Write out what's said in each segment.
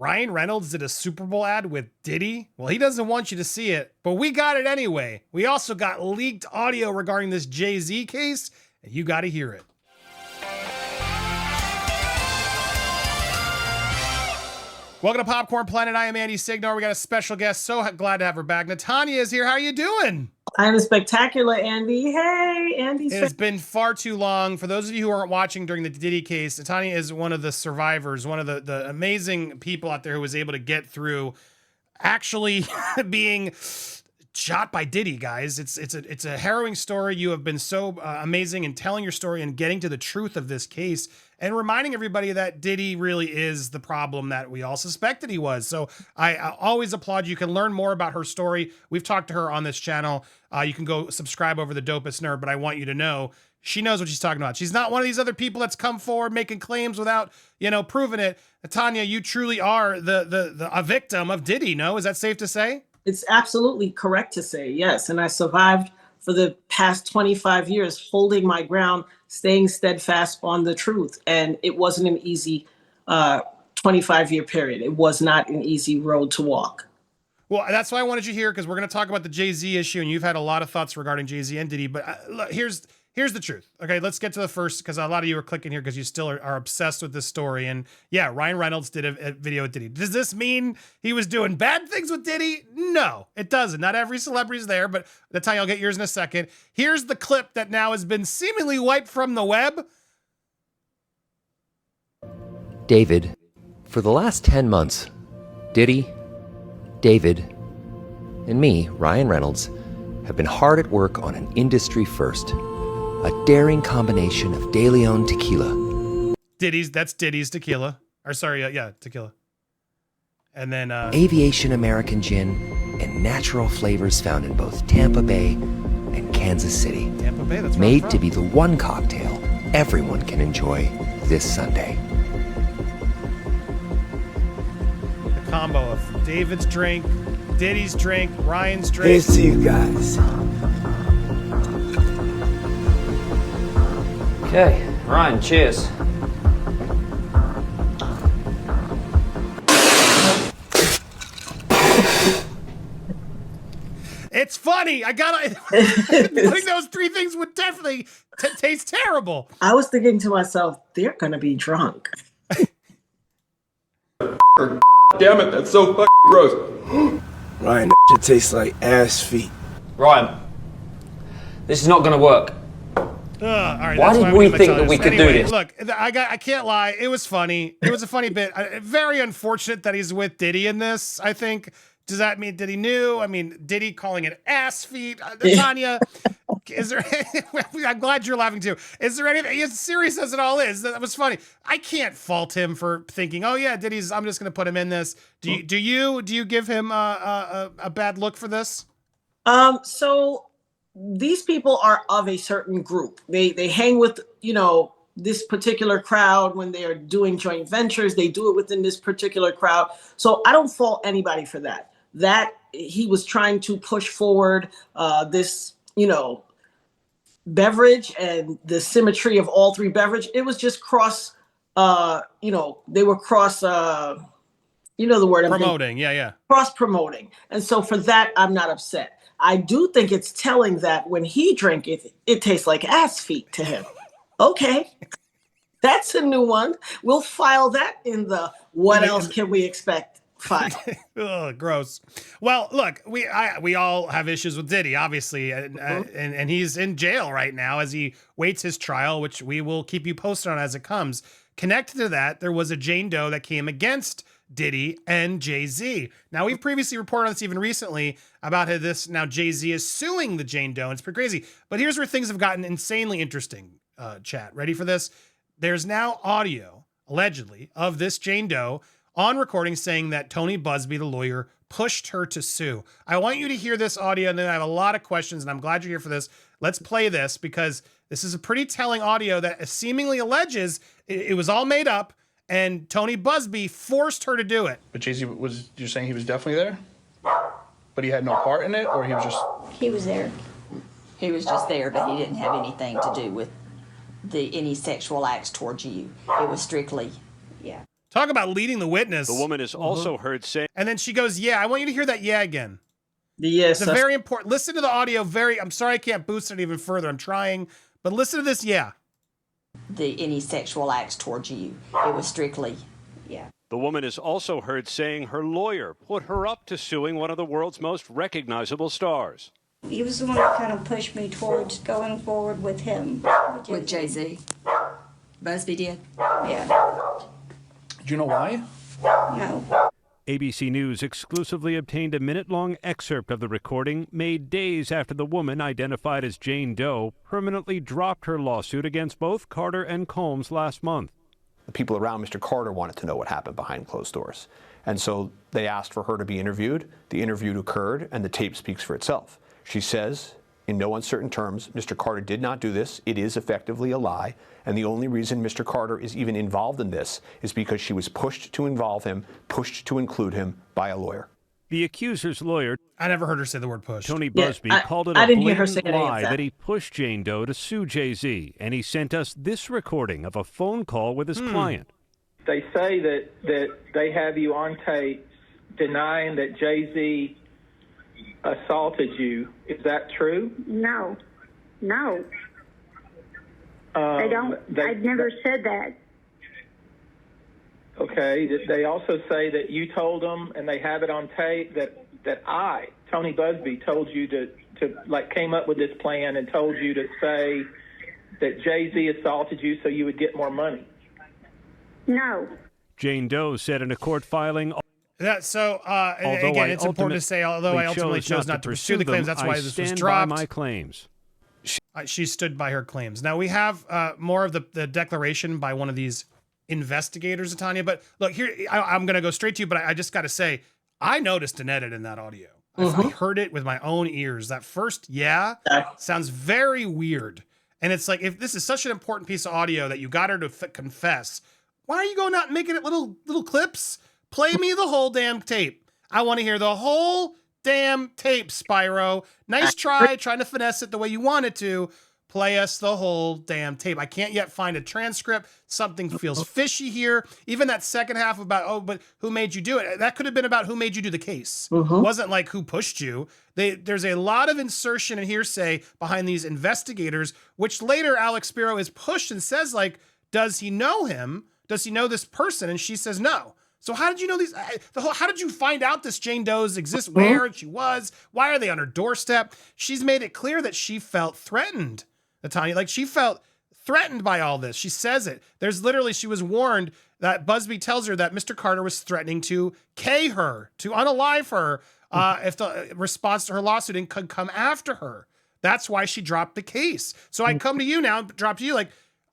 Ryan Reynolds did a Super Bowl ad with Diddy? Well, he doesn't want you to see it, but we got it anyway. We also got leaked audio regarding this Jay-Z case, and you got to hear it. Welcome to Popcorn Planet. I am Andy Signore. We got a special guest. So glad to have her back. Natania is here. How are you doing? I'm spectacular, Andy. Hey, Andy. It's been far too long. For those of you who aren't watching during the Diddy case, Natania is one of the survivors, one of the amazing people out there who was able to get through actually being shot by Diddy, guys. It's a harrowing story. You have been so amazing in telling your story and getting to the truth of this case and reminding everybody that Diddy really is the problem that we all suspected he was. So I always applaud you. You can learn more about her story. We've talked to her on this channel. You can go subscribe over The Dopest Nerd, but I want you to know she knows what she's talking about. She's not one of these other people that's come forward making claims without, proving it. Natania, you truly are a victim of Diddy, no? Is that safe to say? It's absolutely correct to say, yes. And I survived for the past 25 years, holding my ground, staying steadfast on the truth. And it wasn't an easy 25-year period. It was not an easy road to walk. Well, that's why I wanted you here, because we're going to talk about the Jay-Z issue, and you've had a lot of thoughts regarding Jay-Z and Diddy. But look, here's the truth. Okay, let's get to the first, because a lot of you are clicking here because you still are obsessed with this story. And yeah, Ryan Reynolds did a video with Diddy. Does this mean he was doing bad things with Diddy? No, it doesn't. Not every celebrity's there, but Natania, I'll get yours in a second. Here's the clip that now has been seemingly wiped from the web. David, for the last 10 months, Diddy, David, and me, Ryan Reynolds, have been hard at work on an industry first. A daring combination of De Leon tequila. That's Diddy's tequila. Or sorry, tequila. And then Aviation American gin and natural flavors found in both Tampa Bay and Kansas City. Tampa Bay, that's made to be the one cocktail everyone can enjoy this Sunday. The combo of David's drink, Diddy's drink, Ryan's drink. Here's to you guys. Okay, Ryan, cheers. It's funny. I think those three things would definitely taste terrible. I was thinking to myself, they're going to be drunk. Damn it, that's so fucking gross. Ryan, that shit tastes like ass feet. Ryan, this is not going to work. All right, why did we think that we could do this? Look, I can't lie. It was funny. It was a funny bit. Very unfortunate that he's with Diddy in this, I think. Does that mean Diddy knew? I mean, Diddy calling it ass feet. Natania, is there? I'm glad you're laughing too. Is there anything as serious as it all is? That was funny. I can't fault him for thinking, oh yeah, Diddy's. I'm just going to put him in this. Do you give him a bad look for this? So these people are of a certain group. They hang with, this particular crowd when they're doing joint ventures. They do it within this particular crowd. So I don't fault anybody for that. That he was trying to push forward this, beverage and the symmetry of all three beverage. It was just cross, they were cross, the word. Promoting, yeah. Cross promoting. And so for that, I'm not upset. I do think it's telling that when he drank it, it tastes like ass feet to him. Okay, that's a new one. We'll file that in the what else can we expect file. Ugh, gross. Well, look, we all have issues with Diddy, obviously, and he's in jail right now as he waits his trial, which we will keep you posted on as it comes. Connected to that, there was a Jane Doe that came against Diddy and Jay-Z. Now, we've previously reported on this even recently about how now Jay-Z is suing the Jane Doe. It's pretty crazy. But here's where things have gotten insanely interesting, chat. Ready for this? There's now audio, allegedly, of this Jane Doe on recording saying that Tony Busby, the lawyer, pushed her to sue. I want you to hear this audio, and then I have a lot of questions, and I'm glad you're here for this. Let's play this, because this is a pretty telling audio that seemingly alleges it was all made up, and Tony Busby forced her to do it. But Jay-Z, you're saying he was definitely there? But he had no part in it, or he was just... He was there. He was just there, but he didn't have anything to do with any sexual acts towards you. It was strictly, yeah. Talk about leading the witness. The woman is also heard saying... And then she goes, yeah, I want you to hear that yeah again. Yes. It's a very important... Listen to the audio I'm sorry I can't boost it even further. I'm trying. But listen to this yeah. Any sexual acts towards you. It was strictly, yeah. The woman is also heard saying her lawyer put her up to suing one of the world's most recognizable stars. He was the one that kind of pushed me towards going forward with him. With Jay-Z. Busby did? Yeah. Do you know why? No. ABC News exclusively obtained a minute-long excerpt of the recording made days after the woman, identified as Jane Doe, permanently dropped her lawsuit against both Carter and Combs last month. The people around Mr. Carter wanted to know what happened behind closed doors. And so they asked for her to be interviewed. The interview occurred, and the tape speaks for itself. She says, in no uncertain terms, Mr. Carter did not do this. It is effectively a lie. And the only reason Mr. Carter is even involved in this is because she was pushed to involve him, pushed to include him by a lawyer. The accuser's lawyer, I never heard her say the word push. Tony Busby, called it a blatant lie that he pushed Jane Doe to sue Jay-Z, and he sent us this recording of a phone call with his client. They say that they have you on tape denying that Jay-Z assaulted you. Is that true? No. They don't. I've never said that. Okay. They also say that you told them, and they have it on tape, that I, Tony Busby, told you to came up with this plan and told you to say that Jay-Z assaulted you so you would get more money. No. Jane Doe said in a court filing... Again, it's important to say, although I ultimately chose not to pursue the claims, that's why this was dropped. By my claims. She stood by her claims. Now, we have more of the declaration by one of these investigators, Natania. But look, here, I'm going to go straight to you, but I just got to say, I noticed an edit in that audio. I heard it with my own ears. That first sounds very weird. And it's like, if this is such an important piece of audio that you got her to confess, why are you going out and making it little clips? Play me the whole damn tape. I want to hear the whole damn tape, Spyro. Nice try, trying to finesse it the way you wanted to. Play us the whole damn tape. I can't yet find a transcript. Something feels fishy here. Even that second half about, but who made you do it? That could have been about who made you do the case. It wasn't like who pushed you. There's a lot of insertion and hearsay behind these investigators, which later Alex Spiro is pushed and says, like, does he know him? Does he know this person? And she says no. So how did you know these? How did you find out this Jane Doe's exists? Where she was? Why are they on her doorstep? She's made it clear that she felt threatened, Natania. Like, she felt threatened by all this. She says it. There's literally, she was warned that Busby tells her that Mr. Carter was threatening to K her, to unalive her, if the response to her lawsuit could come after her. That's why she dropped the case. So I come to you now, drop to you, like,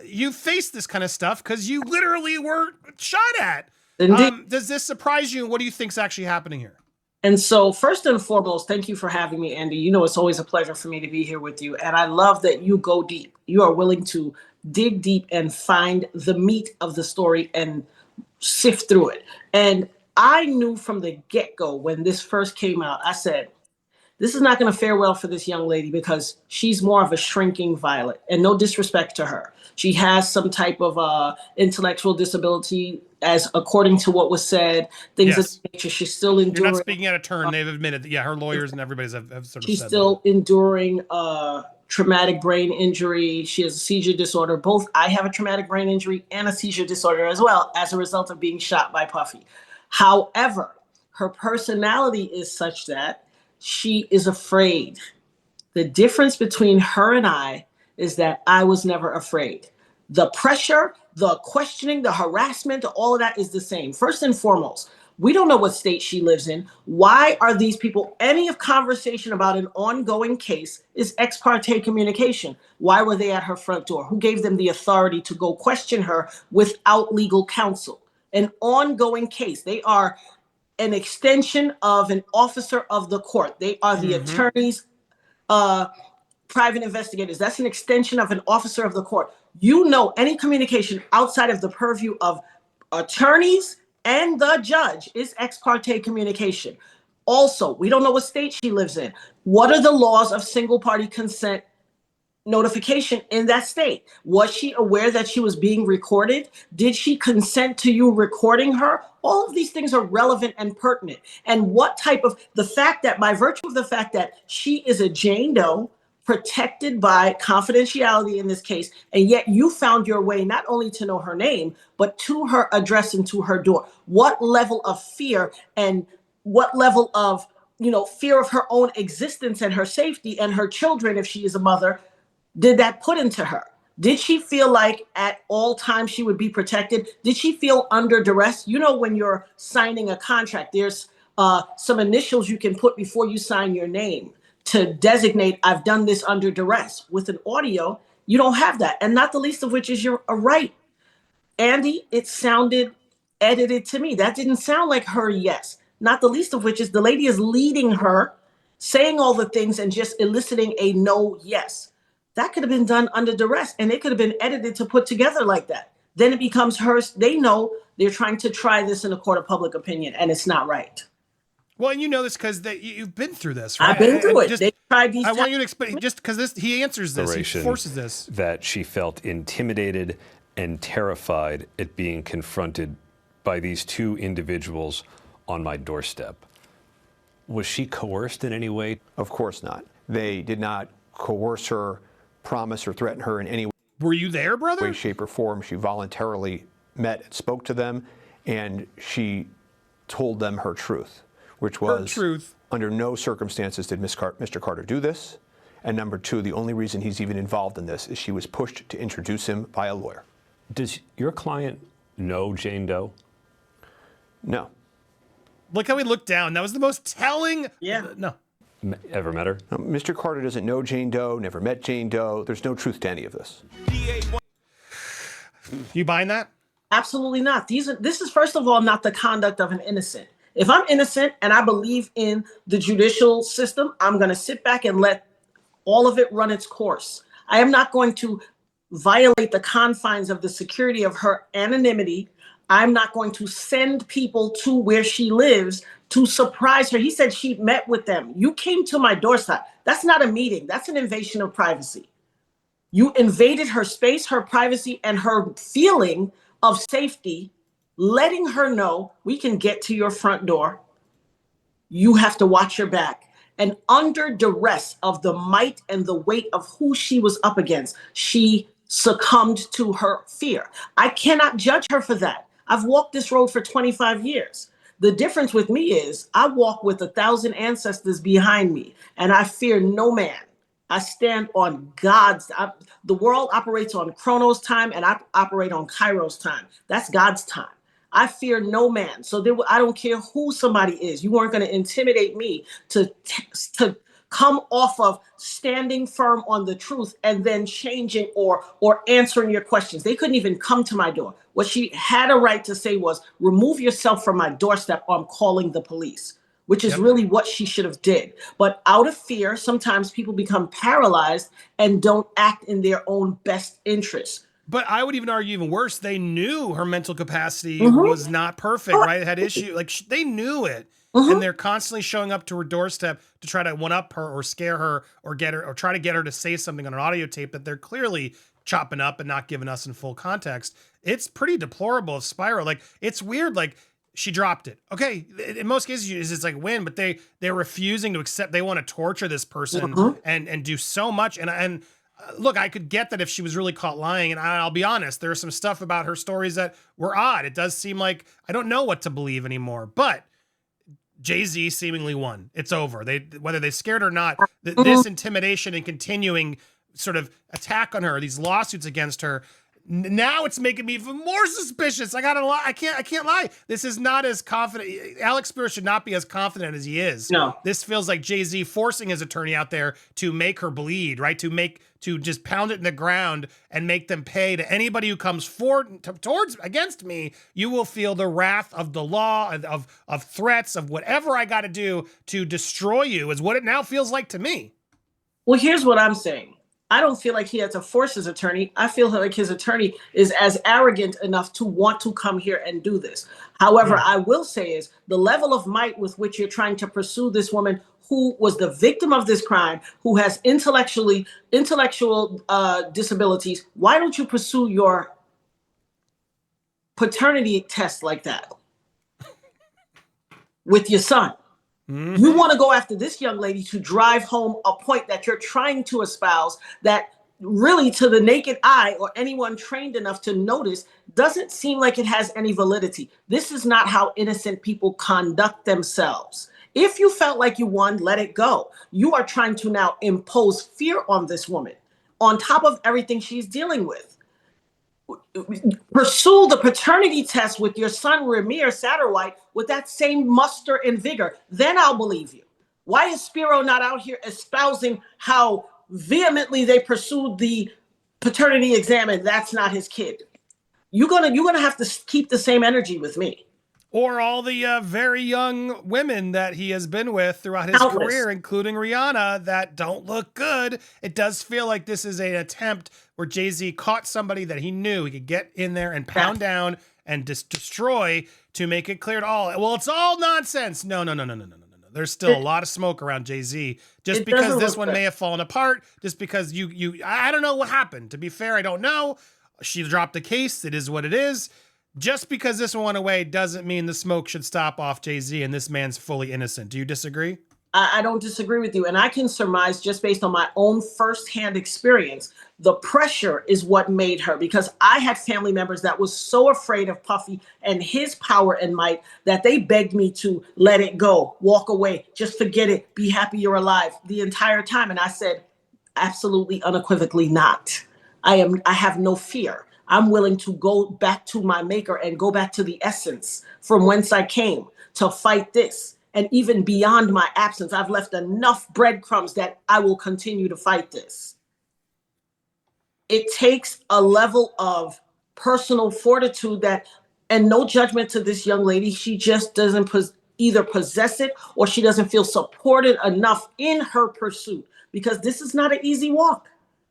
you faced this kind of stuff because you literally were shot at. Does this surprise you? What do you think's actually happening here? And so first and foremost, thank you for having me, Andy. You know, it's always a pleasure for me to be here with you. And I love that you go deep. You are willing to dig deep and find the meat of the story and sift through it. And I knew from the get-go when this first came out, I said, this is not going to fare well for this young lady because she's more of a shrinking violet, and no disrespect to her. She has some type of intellectual disability, as according to what was said, things of that nature. She's still enduring. You're not speaking out of turn. They've admitted that, her lawyers and everybody's have sort of said she's still enduring traumatic brain injury. She has a seizure disorder. Both I have a traumatic brain injury and a seizure disorder as well as a result of being shot by Puffy. However, her personality is such that she is afraid. The difference between her and I is that I was never afraid. The pressure, the questioning, the harassment, all of that is the same. First and foremost, we don't know what state she lives in. Why are these people, any of conversation about an ongoing case is ex parte communication? Why were they at her front door? Who gave them the authority to go question her without legal counsel? An ongoing case. They are an extension of an officer of the court. They are the attorneys, private investigators. That's an extension of an officer of the court. You know, any communication outside of the purview of attorneys and the judge is ex parte communication. Also, we don't know what state she lives in. What are the laws of single party consent notification in that state? Was she aware that she was being recorded? Did she consent to you recording her? All of these things are relevant and pertinent. And what type of, the fact that by virtue of the fact that she is a Jane Doe, protected by confidentiality in this case, and yet you found your way not only to know her name, but to her address and to her door. What level of fear and what level of, fear of her own existence and her safety and her children, if she is a mother, did that put into her? Did she feel like at all times she would be protected? Did she feel under duress? When you're signing a contract, there's some initials you can put before you sign your name to designate, I've done this under duress. With an audio, you don't have that. And not the least of which is you're right. Andy, it sounded edited to me. That didn't sound like her yes. Not the least of which is the lady is leading her, saying all the things and just eliciting a no yes. That could have been done under duress, and it could have been edited to put together like that. Then it becomes hers. They know they're trying to try this in a court of public opinion, and it's not right. Well, and you know this because you've been through this, right? I've been through it. They tried these. I want you to explain, just because he answers this, he forces this. That she felt intimidated and terrified at being confronted by these two individuals on my doorstep. Was she coerced in any way? Of course not. They did not coerce her, promise or threaten her in any way. Were you there, brother? Way, shape, or form. She voluntarily met and spoke to them, and she told them her truth, which was under no circumstances did Mr. Carter do this. And number two, the only reason he's even involved in this is she was pushed to introduce him by a lawyer. Does your client know Jane Doe? No. Look how he looked down. That was the most telling. Yeah. No. Ever met her? No, Mr. Carter doesn't know Jane Doe, never met Jane Doe. There's no truth to any of this. You buying that? Absolutely not. This is, first of all, not the conduct of an innocent. If I'm innocent and I believe in the judicial system, I'm going to sit back and let all of it run its course. I am not going to violate the confines of the security of her anonymity. I'm not going to send people to where she lives to surprise her. He said she met with them. You came to my doorstep. That's not a meeting. That's an invasion of privacy. You invaded her space, her privacy, and her feeling of safety, letting her know we can get to your front door. You have to watch your back. And under duress of the might and the weight of who she was up against, she succumbed to her fear. I cannot judge her for that. I've walked this road for 25 years. The difference with me is I walk with 1,000 ancestors behind me, and I fear no man. I stand on the world operates on Chronos time, and I operate on Kairos time. That's God's time. I fear no man. So I don't care who somebody is. You weren't going to intimidate me to come off of standing firm on the truth and then changing or answering your questions. They couldn't even come to my door. What she had a right to say was, remove yourself from my doorstep or I'm calling the police, which is really what she should have did. But out of fear, sometimes people become paralyzed and don't act in their own best interest. But I would even argue even worse. They knew her mental capacity was not perfect, right? It had issue. Like they knew it. And they're constantly showing up to her doorstep to try to one up her or scare her or get her or try to get her to say something on an audio tape that they're clearly chopping up and not giving us in full context. It's pretty deplorable of Spiral. Like it's weird. Like she dropped it. Okay. In most cases it's like win, but they're refusing to accept. They want to torture this person and do so much. And look, I could get that if she was really caught lying. And I'll be honest, there's some stuff about her stories that were odd. It does seem like I don't know what to believe anymore, but Jay-Z seemingly won. It's over. Whether they scared or not, this intimidation and continuing sort of attack on her, these lawsuits against her, now it's making me even more suspicious. I gotta lie. I can't lie. This is not as confident. Alex Spears should not be as confident as he is. No. This feels like Jay-Z forcing his attorney out there to make her bleed, right? To just pound it in the ground and make them pay to anybody who comes against me. You will feel the wrath of the law, of threats, of whatever I got to do to destroy you is what it now feels like to me. Well, here's what I'm saying. I don't feel like he had to force his attorney. I feel like his attorney is as arrogant enough to want to come here and do this. However, I will say is the level of might with which you're trying to pursue this woman who was the victim of this crime, who has intellectual disabilities. Why don't you pursue your paternity test like that with your son? You want to go after this young lady to drive home a point that you're trying to espouse that really to the naked eye or anyone trained enough to notice doesn't seem like it has any validity. This is not how innocent people conduct themselves. If you felt like you won, let it go. You are trying to now impose fear on this woman on top of everything she's dealing with. Pursue the paternity test with your son, Ramir Satterwhite, with that same muster and vigor. Then I'll believe you. Why is Spiro not out here espousing how vehemently they pursued the paternity exam and that's not his kid? You're gonna have to keep the same energy with me. Or all the very young women that he has been with throughout his career, including Rihanna, that don't look good. It does feel like this is an attempt where Jay-Z caught somebody that he knew he could get in there and pound down and destroy to make it clear to all. Well, it's all nonsense. No. There's still a lot of smoke around Jay-Z. Just because this one may have fallen apart, just because I don't know what happened. To be fair, I don't know. She dropped the case. It is what it is. Just because this one went away doesn't mean the smoke should stop off Jay-Z and this man's fully innocent. Do you disagree? I don't disagree with you. And I can surmise just based on my own firsthand experience, the pressure is what made her, because I had family members that was so afraid of Puffy and his power and might that they begged me to let it go, walk away, just forget it, be happy you're alive the entire time. And I said, absolutely unequivocally not. I have no fear. I'm willing to go back to my maker and go back to the essence from whence I came to fight this. And even beyond my absence, I've left enough breadcrumbs that I will continue to fight this. It takes a level of personal fortitude and no judgment to this young lady. She just doesn't either possess it or she doesn't feel supported enough in her pursuit, because this is not an easy walk.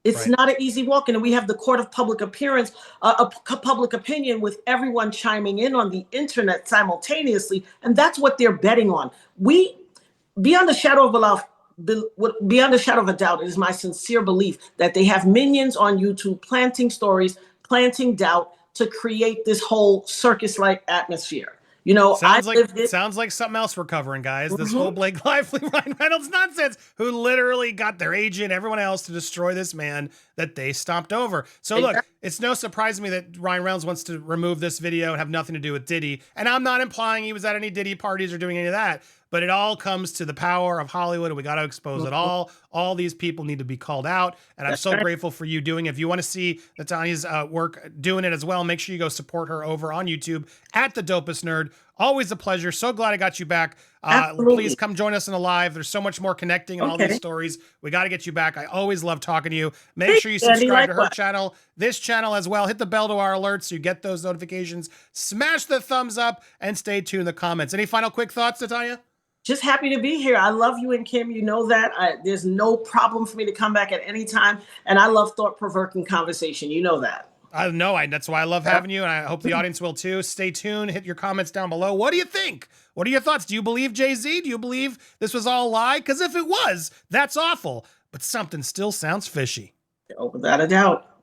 It's not an easy walk. And we have the court of public public opinion with everyone chiming in on the internet simultaneously. And that's what they're betting on. Beyond a shadow of a doubt, it is my sincere belief that they have minions on YouTube planting stories, planting doubt to create this whole circus-like atmosphere. You know, sounds like something else we're covering, guys. This whole Blake Lively, Ryan Reynolds nonsense, who literally got their agent, everyone else to destroy this man that they stomped over. So look, it's no surprise to me that Ryan Reynolds wants to remove this video and have nothing to do with Diddy. And I'm not implying he was at any Diddy parties or doing any of that, but it all comes to the power of Hollywood, and we got to expose it all. All these people need to be called out, and I'm so grateful for you doing it. If you want to see Natania's work doing it as well, make sure you go support her over on YouTube at The Dopest Nerd. Always a pleasure. So glad I got you back. Please come join us in a live. There's so much more connecting and all these stories. We got to get you back. I always love talking to you. Make sure you subscribe to her channel, this channel as well. Hit the bell to our alerts so you get those notifications. Smash the thumbs up and stay tuned in the comments. Any final quick thoughts, Natania? Just happy to be here. I love you and Kim. You know that. There's no problem for me to come back at any time. And I love thought-provoking conversation. You know that. I know. That's why I love having you, and I hope the audience will too. Stay tuned. Hit your comments down below. What do you think? What are your thoughts? Do you believe Jay-Z? Do you believe this was all a lie? Because if it was, that's awful. But something still sounds fishy. Without a doubt.